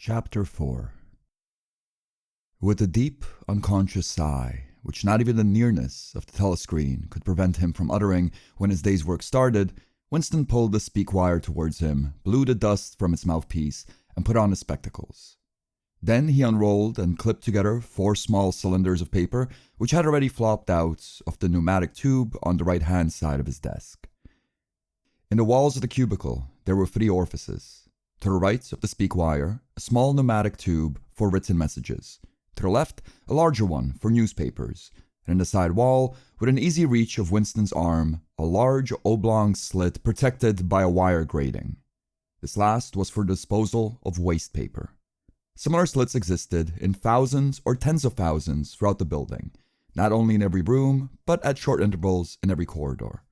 Chapter 4. With a deep, unconscious sigh, which not even the nearness of the telescreen could prevent him from uttering when his day's work started, Winston pulled the speak wire towards him, blew the dust from its mouthpiece, and put on his spectacles. Then he unrolled and clipped together 4 small cylinders of paper, which had already flopped out of the pneumatic tube on the right-hand side of his desk. In the walls of the cubicle, there were 3 orifices. To the right of the speak wire, a small pneumatic tube for written messages. To the left, a larger one for newspapers. And in the side wall, within easy reach of Winston's arm, a large oblong slit protected by a wire grating. This last was for disposal of waste paper. Similar slits existed in thousands or tens of thousands throughout the building, not only in every room, but at short intervals in every corridor.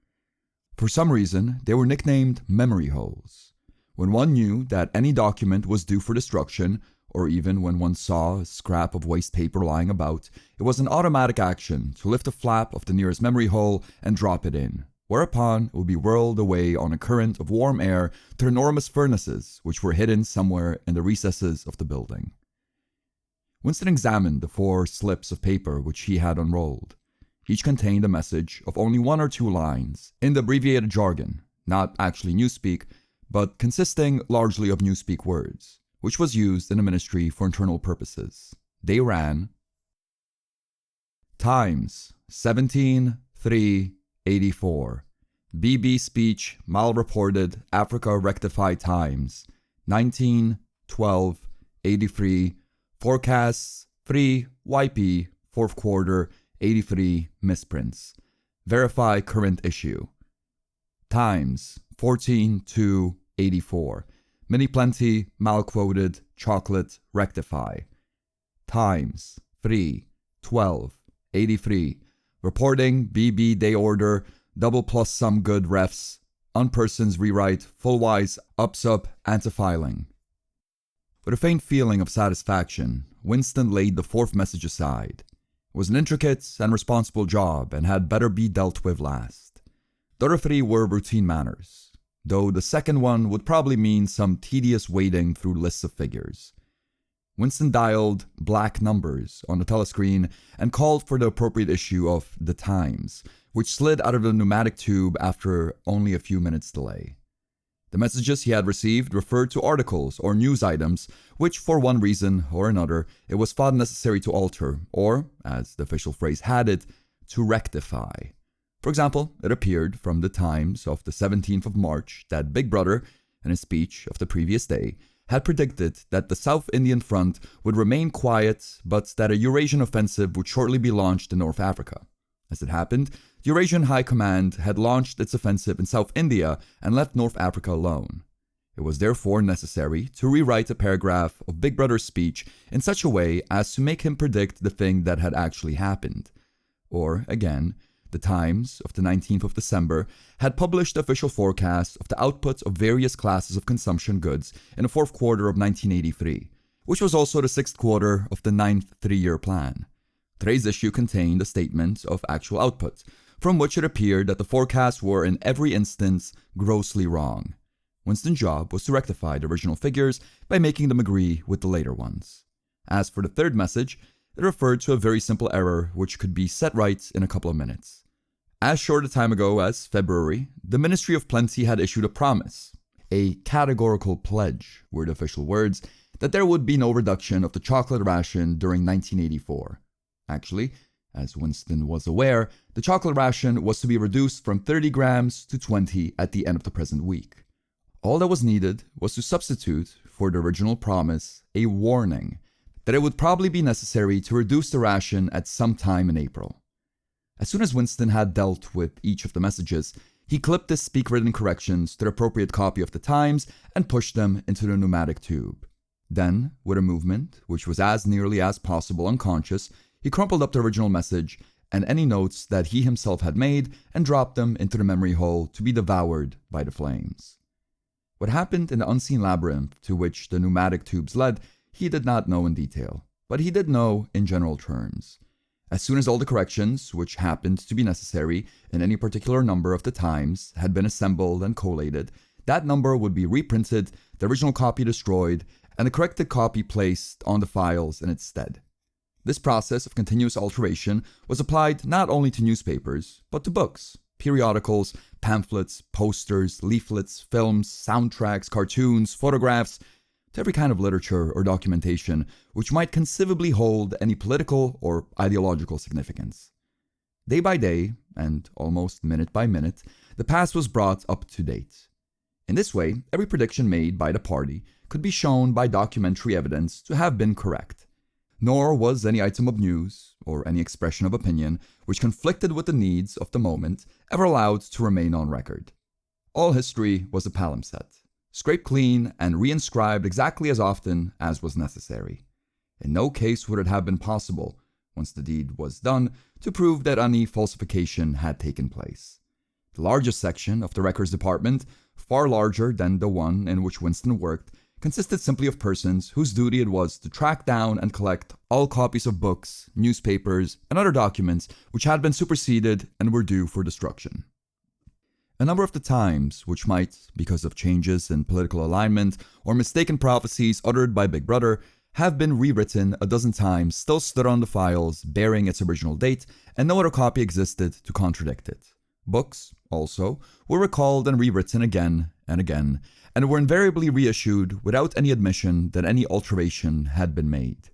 For some reason, they were nicknamed memory holes. When one knew that any document was due for destruction, or even when one saw a scrap of waste paper lying about, it was an automatic action to lift the flap of the nearest memory hole and drop it in, whereupon it would be whirled away on a current of warm air to enormous furnaces which were hidden somewhere in the recesses of the building. Winston examined the 4 slips of paper which he had unrolled. Each contained a message of only 1 or 2 lines, in the abbreviated jargon, not actually newspeak, but consisting largely of newspeak words, which was used in the ministry for internal purposes. They ran: Times, 17/3/84. BB speech mal-reported Africa rectified Times, 19/12/83. Forecasts 3 YP, 4th quarter, 83 misprints. Verify current issue. Times, 14/2/84. Mini plenty, mal-quoted, chocolate, rectify. Times, 3/12/83. Reporting BB day order, double plus some good refs, unpersons rewrite, full-wise, ups-up, anti-filing. With a faint feeling of satisfaction, Winston laid the 4th message aside. It was an intricate and responsible job and had better be dealt with last. The other 3 were routine manners, though the second one would probably mean some tedious wading through lists of figures. Winston dialed black numbers on the telescreen and called for the appropriate issue of The Times, which slid out of the pneumatic tube after only a few minutes' delay. The messages he had received referred to articles or news items which, for one reason or another, it was thought necessary to alter, or, as the official phrase had it, to rectify. For example, it appeared from the Times of the 17th of March that Big Brother, in his speech of the previous day, had predicted that the South Indian Front would remain quiet, but that a Eurasian offensive would shortly be launched in North Africa. As it happened, the Eurasian High Command had launched its offensive in South India and left North Africa alone. It was therefore necessary to rewrite a paragraph of Big Brother's speech in such a way as to make him predict the thing that had actually happened. Or, again, the Times of the 19th of December had published the official forecast of the output of various classes of consumption goods in the 4th quarter of 1983, which was also the 6th quarter of the 9th 3-year plan. Today's issue contained a statement of actual output, from which it appeared that the forecasts were in every instance grossly wrong. Winston's job was to rectify the original figures by making them agree with the later ones. As for the 3rd message, it referred to a very simple error which could be set right in a couple of minutes. As short a time ago as February, the Ministry of Plenty had issued a promise, a categorical pledge, were the official words, that there would be no reduction of the chocolate ration during 1984. Actually, as Winston was aware, the chocolate ration was to be reduced from 30 grams to 20 at the end of the present week. All that was needed was to substitute, for the original promise, a warning that it would probably be necessary to reduce the ration at some time in April. As soon as Winston had dealt with each of the messages, he clipped his speak-written corrections to the appropriate copy of the Times and pushed them into the pneumatic tube. Then, with a movement which was as nearly as possible unconscious, he crumpled up the original message and any notes that he himself had made and dropped them into the memory hole to be devoured by the flames. What happened in the unseen labyrinth to which the pneumatic tubes led, he did not know in detail, but he did know in general terms. As soon as all the corrections, which happened to be necessary in any particular number of the Times, had been assembled and collated, that number would be reprinted, the original copy destroyed, and the corrected copy placed on the files in its stead. This process of continuous alteration was applied not only to newspapers, but to books, periodicals, pamphlets, posters, leaflets, films, soundtracks, cartoons, photographs, to every kind of literature or documentation which might conceivably hold any political or ideological significance. Day by day, and almost minute by minute, the past was brought up to date. In this way, every prediction made by the party could be shown by documentary evidence to have been correct. Nor was any item of news, or any expression of opinion, which conflicted with the needs of the moment, ever allowed to remain on record. All history was a palimpsest, scraped clean and reinscribed exactly as often as was necessary. In no case would it have been possible, once the deed was done, to prove that any falsification had taken place. The largest section of the records department, far larger than the one in which Winston worked, consisted simply of persons whose duty it was to track down and collect all copies of books, newspapers, and other documents which had been superseded and were due for destruction. A number of the times, which might, because of changes in political alignment or mistaken prophecies uttered by Big Brother, have been rewritten a dozen times, still stood on the files bearing its original date, and no other copy existed to contradict it. Books, also, were recalled and rewritten again and again, and were invariably reissued without any admission that any alteration had been made.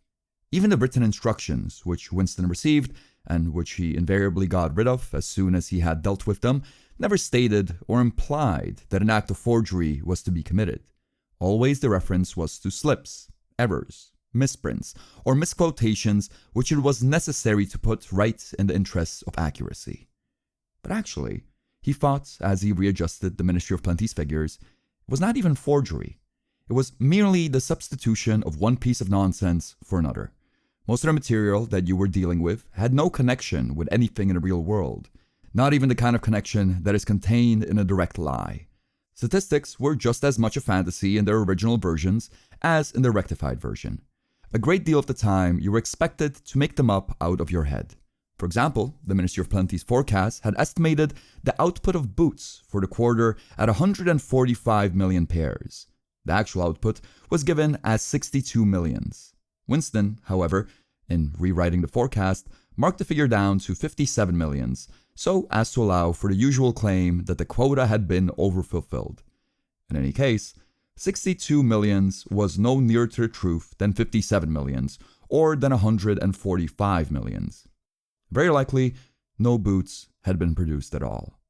Even the written instructions which Winston received, and which he invariably got rid of as soon as he had dealt with them, never stated or implied that an act of forgery was to be committed. Always the reference was to slips, errors, misprints, or misquotations which it was necessary to put right in the interests of accuracy. But actually, he thought, as he readjusted the Ministry of Plenty's figures, it was not even forgery. It was merely the substitution of one piece of nonsense for another. Most of the material that you were dealing with had no connection with anything in the real world, not even the kind of connection that is contained in a direct lie. Statistics were just as much a fantasy in their original versions as in the rectified version. A great deal of the time, you were expected to make them up out of your head. For example, the Ministry of Plenty's forecast had estimated the output of boots for the quarter at 145 million pairs. The actual output was given as 62 millions. Winston, however, in rewriting the forecast, marked the figure down to 57 millions, so as to allow for the usual claim that the quota had been overfulfilled. In any case, 62 millions was no nearer to the truth than 57 millions, or than 145 millions. Very likely, no boots had been produced at all.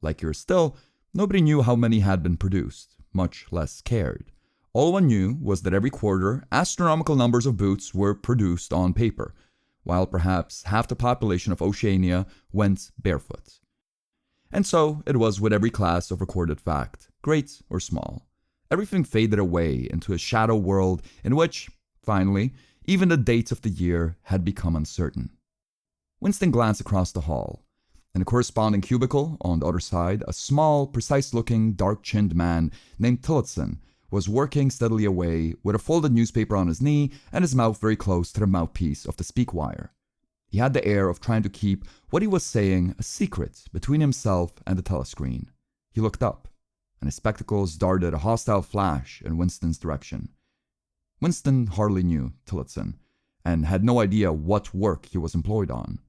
Liker still, nobody knew how many had been produced, much less cared. All one knew was that every quarter, astronomical numbers of boots were produced on paper, while perhaps half the population of Oceania went barefoot. And so it was with every class of recorded fact, great or small. Everything faded away into a shadow world in which, finally, even the date of the year had become uncertain. Winston glanced across the hall. In a corresponding cubicle, on the other side, a small, precise-looking, dark-chinned man named Tillotson was working steadily away with a folded newspaper on his knee and his mouth very close to the mouthpiece of the speak wire. He had the air of trying to keep what he was saying a secret between himself and the telescreen. He looked up, and his spectacles darted a hostile flash in Winston's direction. Winston hardly knew Tillotson, and had no idea what work he was employed on.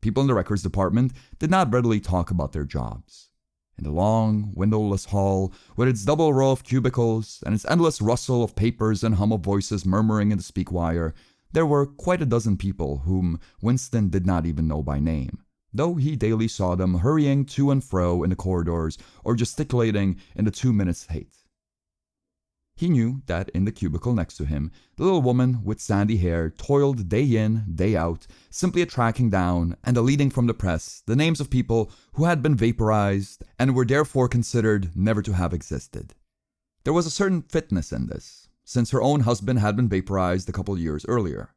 People in the records department did not readily talk about their jobs. In the long, windowless hall, with its double row of cubicles and its endless rustle of papers and hum of voices murmuring in the speak wire, there were quite a dozen people whom Winston did not even know by name, though he daily saw them hurrying to and fro in the corridors or gesticulating in the 2 minutes hate. He knew that in the cubicle next to him, the little woman with sandy hair toiled day in, day out, simply at tracking down and deleting from the press the names of people who had been vaporized and were therefore considered never to have existed. There was a certain fitness in this, since her own husband had been vaporized a couple years earlier.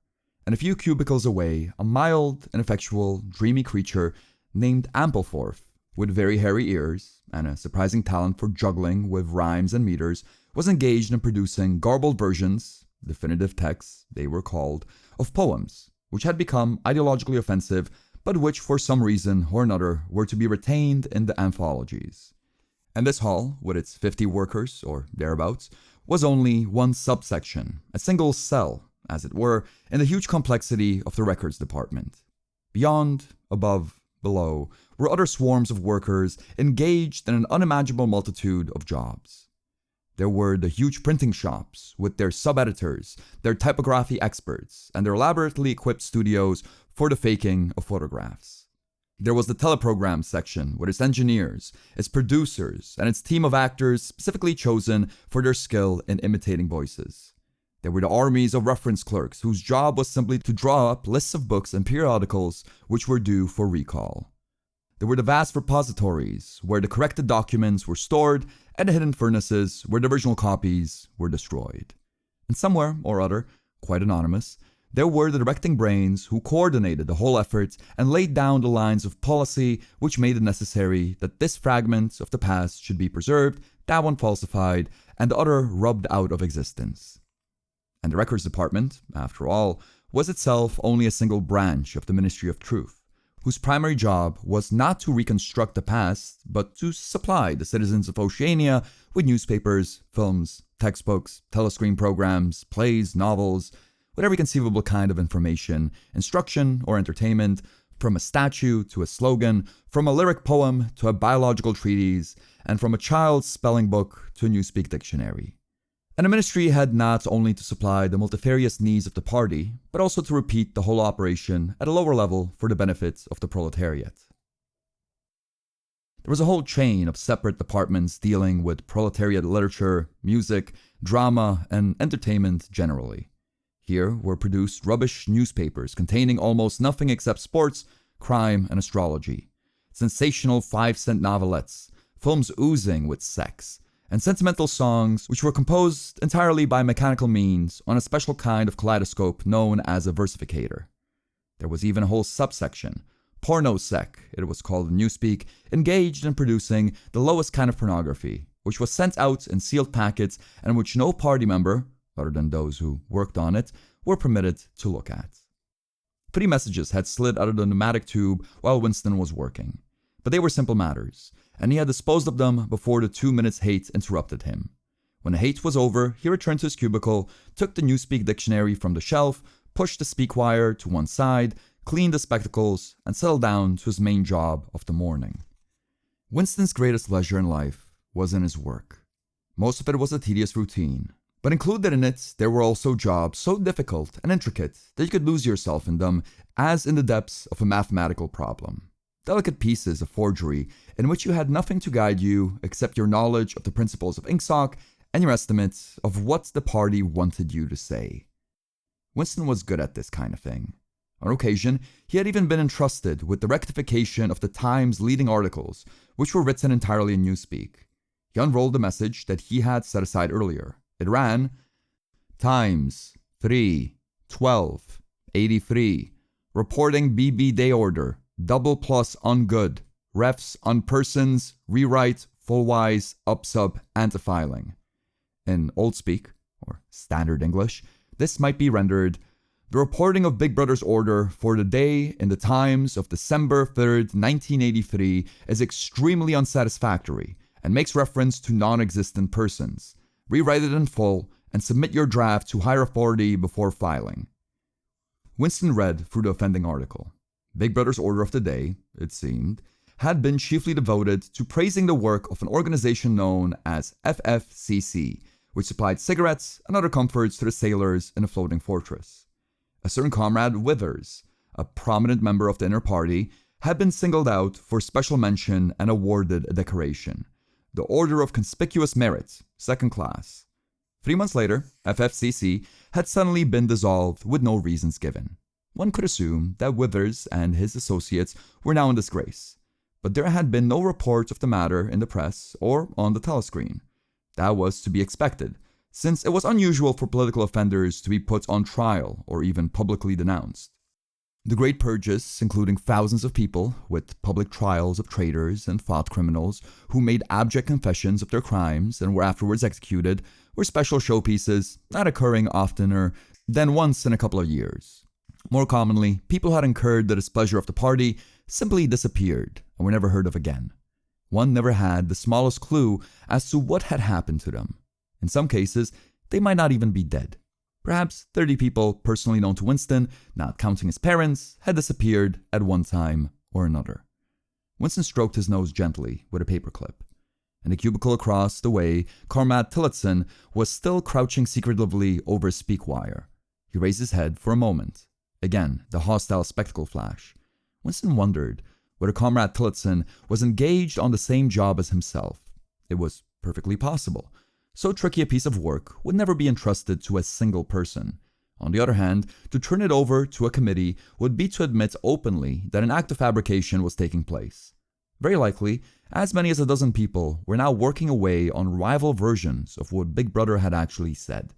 And a few cubicles away, a mild, ineffectual, dreamy creature named Ampleforth, with very hairy ears and a surprising talent for juggling with rhymes and meters, was engaged in producing garbled versions, definitive texts, they were called, of poems, which had become ideologically offensive, but which for some reason or another were to be retained in the anthologies. And this hall, with its 50 workers, or thereabouts, was only one subsection, a single cell, as it were, in the huge complexity of the records department. Beyond, above, below, were other swarms of workers engaged in an unimaginable multitude of jobs. There were the huge printing shops with their sub-editors, their typography experts, and their elaborately equipped studios for the faking of photographs. There was the teleprogram section with its engineers, its producers, and its team of actors specifically chosen for their skill in imitating voices. There were the armies of reference clerks whose job was simply to draw up lists of books and periodicals which were due for recall. There were the vast repositories where the corrected documents were stored and the hidden furnaces where the original copies were destroyed. And somewhere or other, quite anonymous, there were the directing brains who coordinated the whole effort and laid down the lines of policy which made it necessary that this fragment of the past should be preserved, that one falsified, and the other rubbed out of existence. And the records department, after all, was itself only a single branch of the Ministry of Truth, whose primary job was not to reconstruct the past, but to supply the citizens of Oceania with newspapers, films, textbooks, telescreen programs, plays, novels, with every conceivable kind of information, instruction, or entertainment, from a statue to a slogan, from a lyric poem to a biological treatise, and from a child's spelling book to a newspeak dictionary. And the ministry had not only to supply the multifarious needs of the party, but also to repeat the whole operation at a lower level for the benefit of the proletariat. There was a whole chain of separate departments dealing with proletariat literature, music, drama, and entertainment generally. Here were produced rubbish newspapers containing almost nothing except sports, crime, and astrology, sensational 5-cent novelettes, films oozing with sex, and sentimental songs which were composed entirely by mechanical means on a special kind of kaleidoscope known as a versificator. There was even a whole subsection, pornosec, it was called in newspeak, engaged in producing the lowest kind of pornography, which was sent out in sealed packets and which no party member, other than those who worked on it, were permitted to look at. Pretty messages had slid out of the pneumatic tube while Winston was working, but they were simple matters, and he had disposed of them before the 2 minutes hate interrupted him. When the hate was over, he returned to his cubicle, took the newspeak dictionary from the shelf, pushed the speak wire to one side, cleaned the spectacles, and settled down to his main job of the morning. Winston's greatest leisure in life was in his work. Most of it was a tedious routine, but included in it there were also jobs so difficult and intricate that you could lose yourself in them as in the depths of a mathematical problem. Delicate pieces of forgery in which you had nothing to guide you except your knowledge of the principles of inkstock and your estimate of what the party wanted you to say. Winston was good at this kind of thing. On occasion, he had even been entrusted with the rectification of the Times' leading articles, which were written entirely in newspeak. He unrolled the message that he had set aside earlier. It ran, Times, 3/12/83, reporting BB day order, double plus on good, refs on persons, rewrite, full-wise, up-sub, anti-filing. In old speak, or standard English, this might be rendered, the reporting of Big Brother's order for the day in the Times of December 3rd, 1983 is extremely unsatisfactory and makes reference to non-existent persons. Rewrite it in full and submit your draft to higher authority before filing. Winston read through the offending article. Big Brother's order of the day, it seemed, had been chiefly devoted to praising the work of an organization known as FFCC, which supplied cigarettes and other comforts to the sailors in a floating fortress. A certain Comrade Withers, a prominent member of the inner party, had been singled out for special mention and awarded a decoration, the Order of Conspicuous Merit, 2nd class. 3 months later, FFCC had suddenly been dissolved with no reasons given. One could assume that Withers and his associates were now in disgrace, but there had been no report of the matter in the press or on the telescreen. That was to be expected, since it was unusual for political offenders to be put on trial or even publicly denounced. The great purges, including thousands of people, with public trials of traitors and thought criminals who made abject confessions of their crimes and were afterwards executed, were special showpieces, not occurring oftener than once in a couple of years. More commonly, people who had incurred the displeasure of the party simply disappeared and were never heard of again. One never had the smallest clue as to what had happened to them. In some cases, they might not even be dead. Perhaps 30 people personally known to Winston, not counting his parents, had disappeared at one time or another. Winston stroked his nose gently with a paperclip. In the cubicle across the way, Comrade Tillotson was still crouching secretively over a speak wire. He raised his head for a moment. Again, the hostile spectacle flash. Winston wondered whether Comrade Tillotson was engaged on the same job as himself. It was perfectly possible. So tricky a piece of work would never be entrusted to a single person. On the other hand, to turn it over to a committee would be to admit openly that an act of fabrication was taking place. Very likely, as many as a dozen people were now working away on rival versions of what Big Brother had actually said.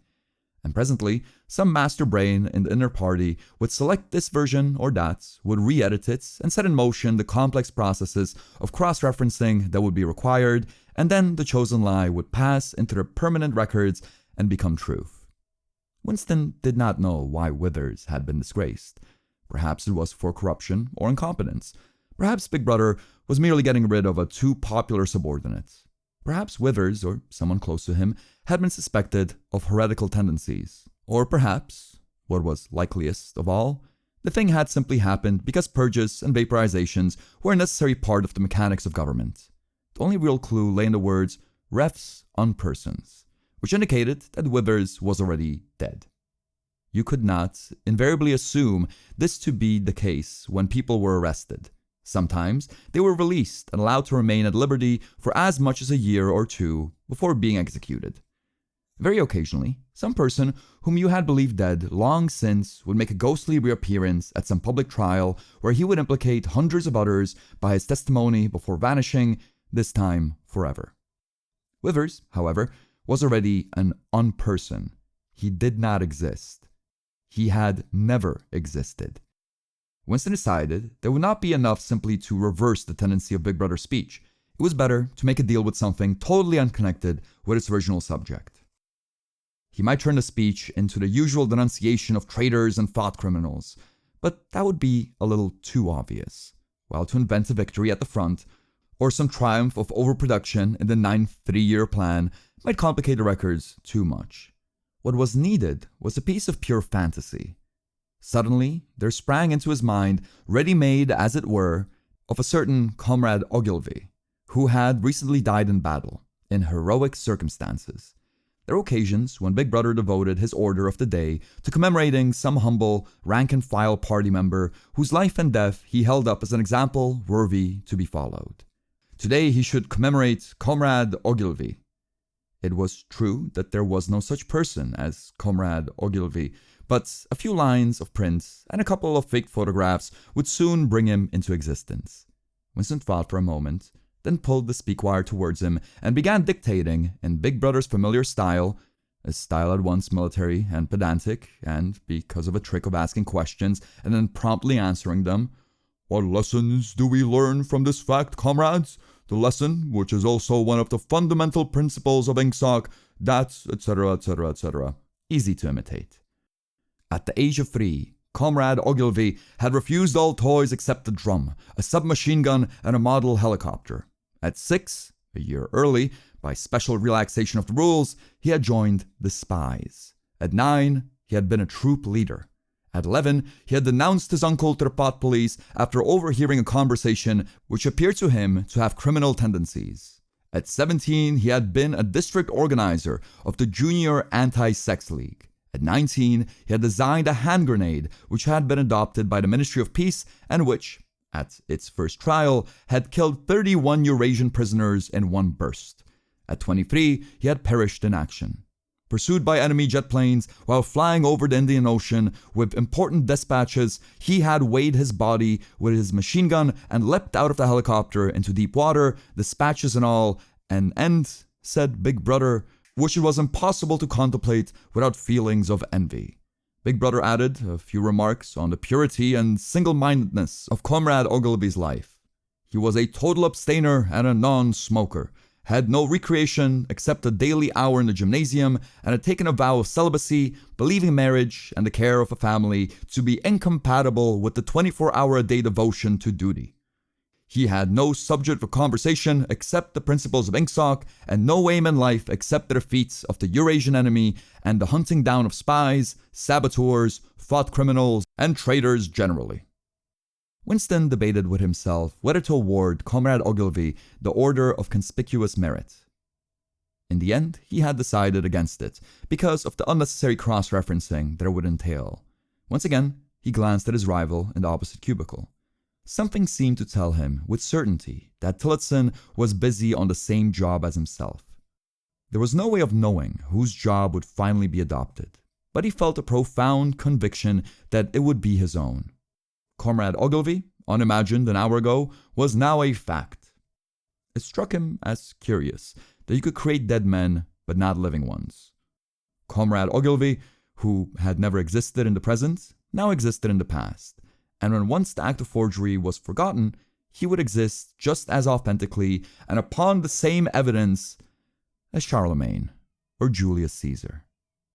And presently, some master brain in the inner party would select this version or that, would re-edit it, and set in motion the complex processes of cross-referencing that would be required, and then the chosen lie would pass into the permanent records and become truth. Winston did not know why Withers had been disgraced. Perhaps it was for corruption or incompetence. Perhaps Big Brother was merely getting rid of a too popular subordinate. Perhaps Withers, or someone close to him, had been suspected of heretical tendencies. Or perhaps, what was likeliest of all, the thing had simply happened because purges and vaporizations were a necessary part of the mechanics of government. The only real clue lay in the words refs on persons, which indicated that Withers was already dead. You could not invariably assume this to be the case when people were arrested. Sometimes they were released and allowed to remain at liberty for as much as a year or two before being executed. Very occasionally, some person whom you had believed dead long since would make a ghostly reappearance at some public trial where he would implicate hundreds of others by his testimony before vanishing, this time forever. Withers, however, was already an unperson. He did not exist. He had never existed. Winston decided there would not be enough simply to reverse the tendency of Big Brother's speech. It was better to make a deal with something totally unconnected with its original subject. He might turn the speech into the usual denunciation of traitors and thought criminals, but that would be a little too obvious. While to invent a victory at the front, or some triumph of overproduction in the 9th three-year plan, might complicate the records too much. What was needed was a piece of pure fantasy. Suddenly, there sprang into his mind, ready-made as it were, of a certain Comrade Ogilvy, who had recently died in battle, in heroic circumstances. There were occasions when Big Brother devoted his order of the day to commemorating some humble, rank-and-file party member whose life and death he held up as an example worthy to be followed. Today he should commemorate Comrade Ogilvy. It was true that there was no such person as Comrade Ogilvy, but a few lines of print and a couple of fake photographs would soon bring him into existence. Winston thought for a moment, then pulled the speak wire towards him and began dictating in Big Brother's familiar style, a style at once military and pedantic, and because of a trick of asking questions and then promptly answering them. What lessons do we learn from this fact, comrades? The lesson, which is also one of the fundamental principles of INCSOC, that, etc., etc., etc. Easy to imitate. At the age of 3, Comrade Ogilvy had refused all toys except a drum, a submachine gun, and a model helicopter. At 6, a year early, by special relaxation of the rules, he had joined the Spies. At 9, he had been a troop leader. At 11, he had denounced his uncle to the pot police after overhearing a conversation which appeared to him to have criminal tendencies. At 17, he had been a district organizer of the Junior Anti-Sex League. At 19, he had designed a hand grenade which had been adopted by the Ministry of Peace and which, at its first trial, had killed 31 Eurasian prisoners in one burst. At 23, he had perished in action. Pursued by enemy jet planes while flying over the Indian Ocean with important dispatches, he had weighed his body with his machine gun and leapt out of the helicopter into deep water, dispatches and all, an end, said Big Brother, which it was impossible to contemplate without feelings of envy. Big Brother added a few remarks on the purity and single-mindedness of Comrade Ogilvy's life. He was a total abstainer and a non-smoker, had no recreation except a daily hour in the gymnasium, and had taken a vow of celibacy, believing marriage and the care of a family to be incompatible with the 24-hour-a-day devotion to duty. He had no subject for conversation except the principles of Ingsoc, and no aim in life except the defeat of the Eurasian enemy and the hunting down of spies, saboteurs, thought criminals, and traitors generally. Winston debated with himself whether to award Comrade Ogilvy the Order of Conspicuous Merit. In the end, he had decided against it, because of the unnecessary cross-referencing that it would entail. Once again, he glanced at his rival in the opposite cubicle. Something seemed to tell him with certainty that Tillotson was busy on the same job as himself. There was no way of knowing whose job would finally be adopted, but he felt a profound conviction that it would be his own. Comrade Ogilvy, unimagined an hour ago, was now a fact. It struck him as curious that you could create dead men but not living ones. Comrade Ogilvy, who had never existed in the present, now existed in the past, and when once the act of forgery was forgotten, he would exist just as authentically and upon the same evidence as Charlemagne or Julius Caesar.